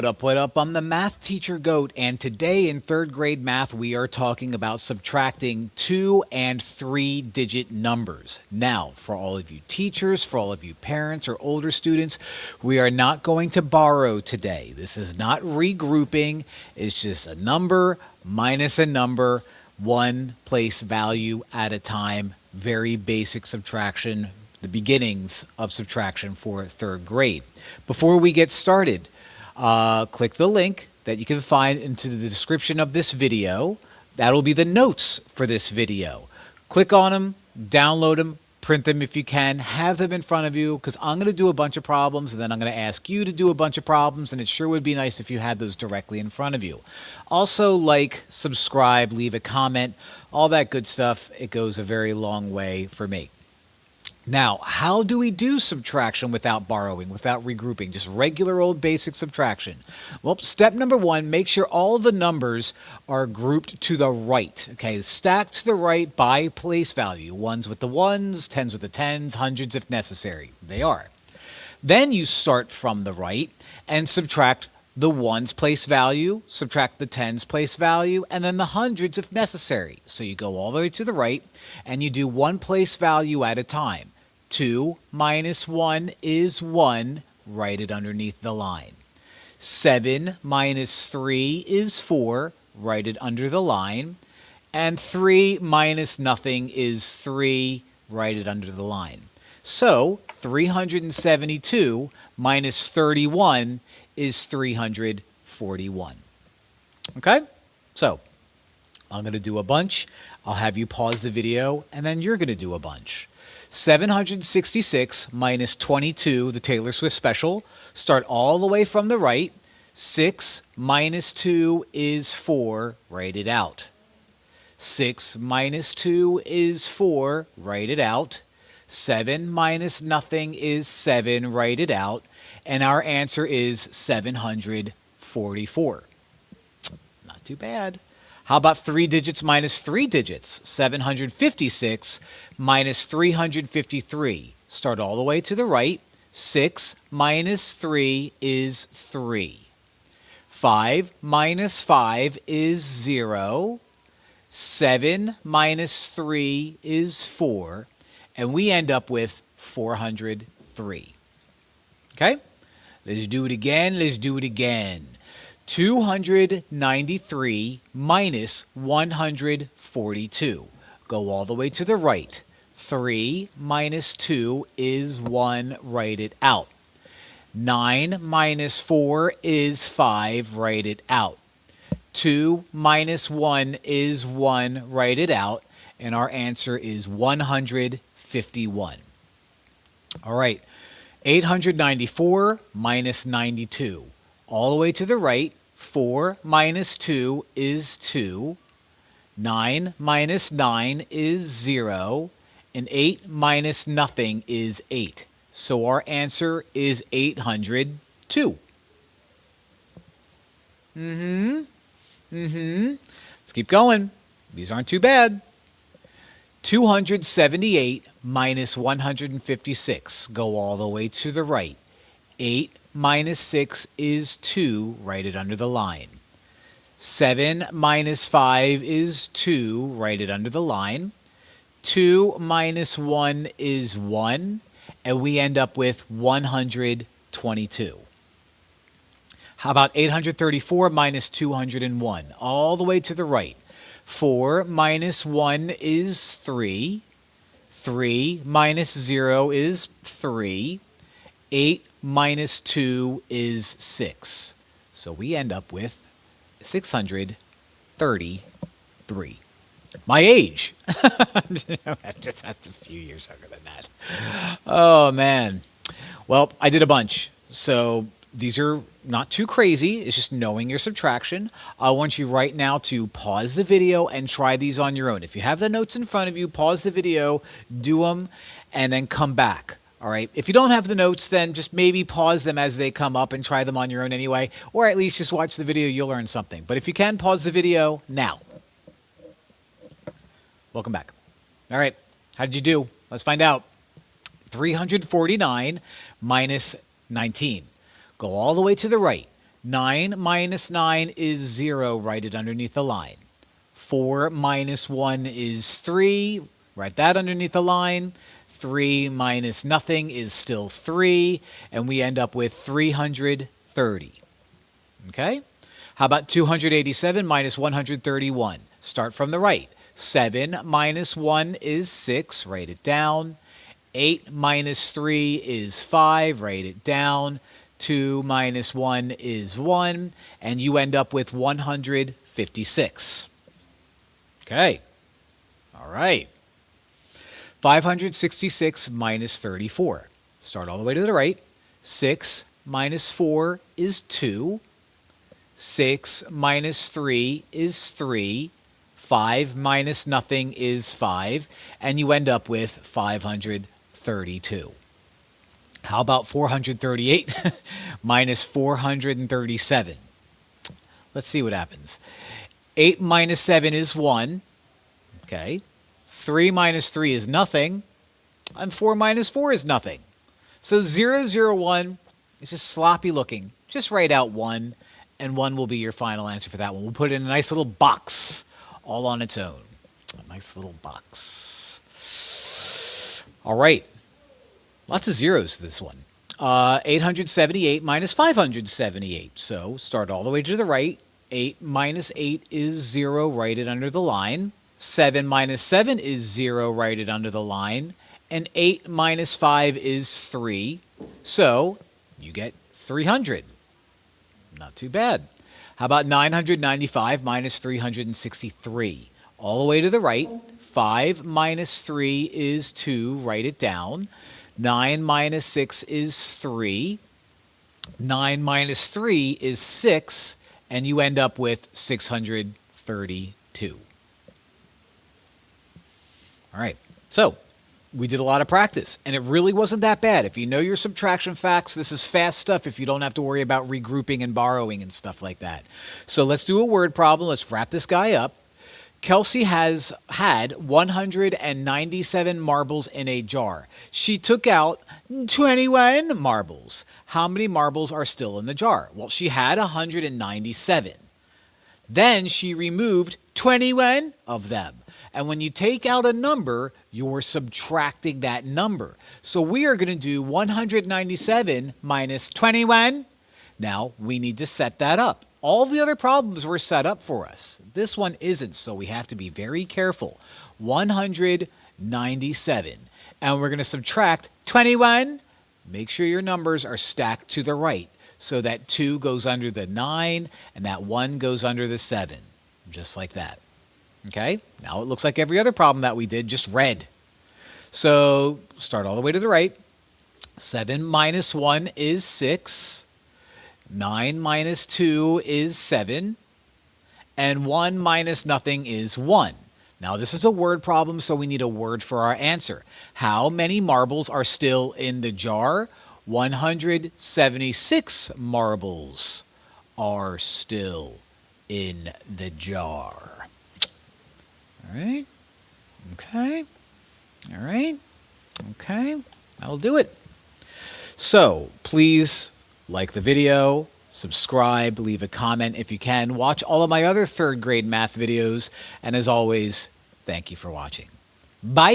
What up, what up? I'm the math teacher Goat, and today in third grade math, we are talking about subtracting 2 and 3 digit numbers. Now, for all of you teachers, for all of you parents or older students, we are not going to borrow today. This is not regrouping. It's just a number minus a number, one place value at a time. Very basic subtraction, the beginnings of subtraction for third grade. Before we get started, click the link that you can find into the description of this video. That'll be the notes for this video. Click on them, download them, print them if you can, have them in front of you, because I'm going to do a bunch of problems and then I'm going to ask you to do a bunch of problems, and it sure would be nice if you had those directly in front of you. Also, like, subscribe, leave a comment, all that good stuff. It goes a very long way for me. Now, how do we do subtraction without borrowing, without regrouping? Just regular old basic subtraction. Well, step number one, make sure all the numbers are grouped to the right. Okay, stacked to the right by place value. Ones with the ones, tens with the tens, hundreds if necessary. They are. Then you start from the right and subtract the ones place value, subtract the tens place value, and then the hundreds if necessary. So you go all the way to the right and you do one place value at a time. 2 minus 1 is 1, write it underneath the line. 7 minus 3 is 4, write it under the line. And 3 minus nothing is 3, write it under the line. So 372 minus 31 is 341. Okay? So I'm going to do a bunch. I'll have you pause the video, and then you're going to do a bunch. 766 minus 22, the Taylor Swift special. Start all the way from the right. 6 minus 2 is 4. Write it out. 6 minus 2 is 4. Write it out. 7 minus nothing is 7. Write it out. And our answer is 744. Not too bad. How about 3 digits minus 3 digits? 756 minus 353. Start all the way to the right. 6 minus 3 is 3. 5 minus 5 is 0. 7 minus 3 is 4. And we end up with 403. Okay? Let's do it again. Let's do it again. 293 minus 142. Go all the way to the right. 3 minus 2 is 1. Write it out. 9 minus 4 is 5. Write it out. 2 minus 1 is 1. Write it out. And our answer is 151. All right. 894 minus 92. All the way to the right. 4 minus 2 is 2. 9 minus 9 is 0. And 8 minus nothing is 8. So our answer is 802. Let's keep going. These aren't too bad. 278 minus 156. Go all the way to the right. 8 minus 6 is 2. Write it under the line. 7 minus 5 is 2. Write it under the line. 2 minus 1 is 1. And we end up with 122. How about 834 minus 201? All the way to the right. 4 minus 1 is 3. 3 minus 0 is 3. 8 minus 2 is 6. So we end up with 633. My age. That's a few years younger than that. Oh, man. Well, I did a bunch. So these are not too crazy. It's just knowing your subtraction. I want you right now to pause the video and try these on your own. If you have the notes in front of you, pause the video, do them, and then come back. All right. If you don't have the notes, then just maybe pause them as they come up and try them on your own anyway, or at least just watch the video. You'll learn something. But if you can, pause the video now. Welcome back. All right. How did you do? Let's find out. 349 minus 19. Go all the way to the right. 9 minus 9 is 0. Write it underneath the line. 4 minus 1 is 3. Write that underneath the line. 3 minus nothing is still 3. And we end up with 330. Okay? How about 287 minus 131? Start from the right. 7 minus 1 is 6. Write it down. 8 minus 3 is 5. Write it down. 2 minus 1 is 1. And you end up with 156. Okay. All right. 566 minus 34. Start all the way to the right. 6 minus 4 is 2. 6 minus 3 is 3. 5 minus nothing is 5. And you end up with 532. How about 438 minus 437? Let's see what happens. 8 minus 7 is 1. Okay. 3 minus 3 is nothing. And 4 minus 4 is nothing. So 0, 0, 1 is just sloppy looking. Just write out 1, and 1 will be your final answer for that one. We'll put it in a nice little box all on its own. A nice little box. All right. Lots of zeros to this one. 878 minus 578. So start all the way to the right. 8 minus 8 is 0. Write it under the line. 7 minus 7 is 0. Write it under the line. And 8 minus 5 is 3. So you get 300. Not too bad. How about 995 minus 363? All the way to the right. 5 minus 3 is 2. Write it down. 9 minus 6 is 3. 9 minus 3 is 6. And you end up with 632. All right. So we did a lot of practice, and it really wasn't that bad. If you know your subtraction facts, this is fast stuff if you don't have to worry about regrouping and borrowing and stuff like that. So let's do a word problem. Let's wrap this guy up. Kelsey has had 197 marbles in a jar. She took out 21 marbles. How many marbles are still in the jar? Well, she had 197. Then she removed 21 of them. And when you take out a number, you're subtracting that number. So we are going to do 197 minus 21. Now, we need to set that up. All the other problems were set up for us. This one isn't, so we have to be very careful. 197. And we're going to subtract 21. Make sure your numbers are stacked to the right. So that 2 goes under the 9, and that 1 goes under the 7. Just like that. Okay? Now it looks like every other problem that we did, just red. So start all the way to the right. 7 minus 1 is 6. 9 minus 2 is 7. And 1 minus nothing is 1. Now this is a word problem, so we need a word for our answer. How many marbles are still in the jar? 176 marbles are still in the jar. All right. Okay. All right. Okay. That'll do it. So please like the video, subscribe, leave a comment if you can. Watch all of my other third grade math videos. And as always, thank you for watching. Bye.